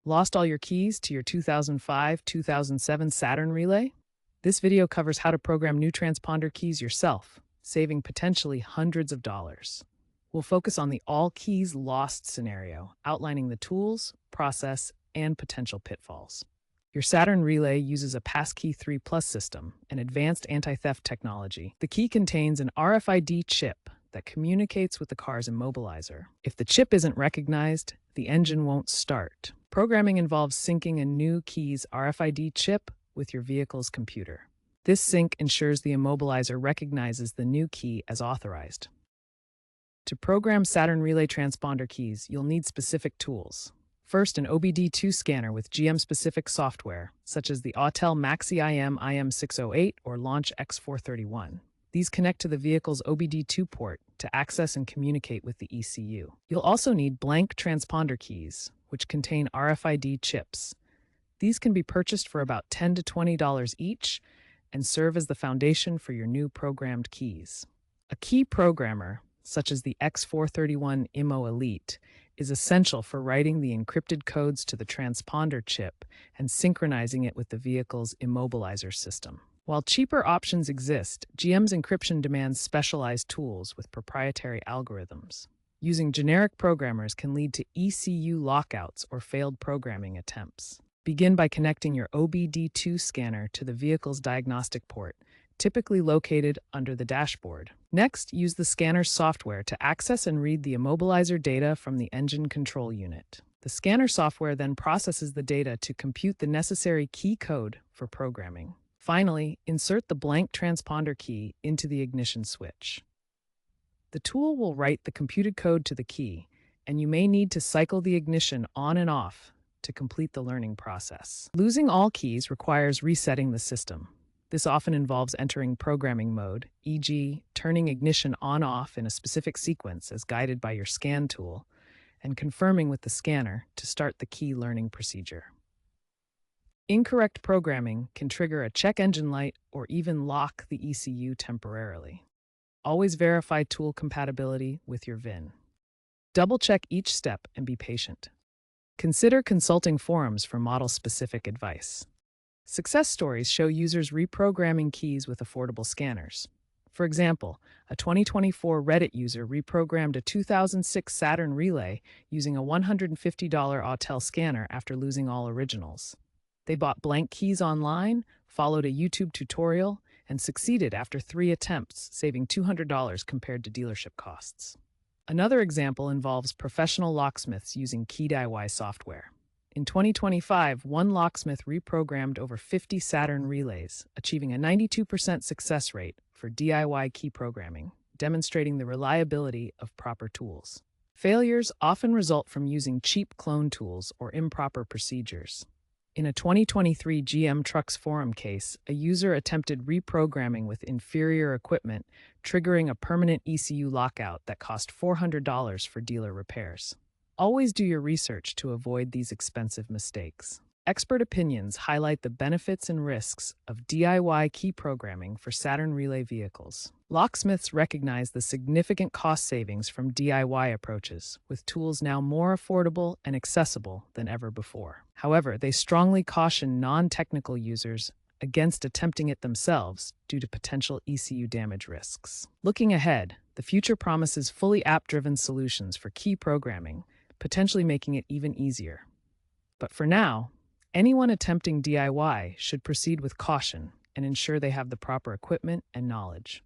Lost all your keys to your 2005-2007 Saturn Relay? This video covers how to program new transponder keys yourself, saving potentially hundreds of dollars. We'll focus on the all keys lost scenario, outlining the tools, process, and potential pitfalls. Your Saturn Relay uses a Passkey 3 Plus system, an advanced anti-theft technology. The key contains an RFID chip that communicates with the car's immobilizer. If the chip isn't recognized, the engine won't start. Programming involves syncing a new key's RFID chip with your vehicle's computer. This sync ensures the immobilizer recognizes the new key as authorized. To program Saturn Relay transponder keys, you'll need specific tools. First, an OBD2 scanner with GM-specific software, such as the Autel Maxi IM608 or Launch X431. These connect to the vehicle's OBD2 port to access and communicate with the ECU. You'll also need blank transponder keys, which contain RFID chips. These can be purchased for about $10 to $20 each and serve as the foundation for your new programmed keys. A key programmer, such as the X431 IMO Elite, is essential for writing the encrypted codes to the transponder chip and synchronizing it with the vehicle's immobilizer system. While cheaper options exist, GM's encryption demands specialized tools with proprietary algorithms. Using generic programmers can lead to ECU lockouts or failed programming attempts. Begin by connecting your OBD2 scanner to the vehicle's diagnostic port, typically located under the dashboard. Next, use the scanner's software to access and read the immobilizer data from the engine control unit. The scanner software then processes the data to compute the necessary key code for programming. Finally, insert the blank transponder key into the ignition switch. The tool will write the computed code to the key, and you may need to cycle the ignition on and off to complete the learning process. Losing all keys requires resetting the system. This often involves entering programming mode, e.g., turning ignition on-off in a specific sequence as guided by your scan tool, and confirming with the scanner to start the key learning procedure. Incorrect programming can trigger a check engine light or even lock the ECU temporarily. Always verify tool compatibility with your VIN. Double-check each step and be patient. Consider consulting forums for model-specific advice. Success stories show users reprogramming keys with affordable scanners. For example, a 2024 Reddit user reprogrammed a 2006 Saturn Relay using a $150 Autel scanner after losing all originals. They bought blank keys online, followed a YouTube tutorial, and succeeded after 3 attempts, saving $200 compared to dealership costs. Another example involves professional locksmiths using key DIY software. In 2025, one locksmith reprogrammed over 50 Saturn Relays, achieving a 92% success rate for DIY key programming, demonstrating the reliability of proper tools. Failures often result from using cheap clone tools or improper procedures. In a 2023 GM Trucks forum case, a user attempted reprogramming with inferior equipment, triggering a permanent ECU lockout that cost $400 for dealer repairs. Always do your research to avoid these expensive mistakes. Expert opinions highlight the benefits and risks of DIY key programming for Saturn Relay vehicles. Locksmiths recognize the significant cost savings from DIY approaches, with tools now more affordable and accessible than ever before. However, they strongly caution non-technical users against attempting it themselves due to potential ECU damage risks. Looking ahead, the future promises fully app-driven solutions for key programming, potentially making it even easier. But for now, anyone attempting DIY should proceed with caution and ensure they have the proper equipment and knowledge.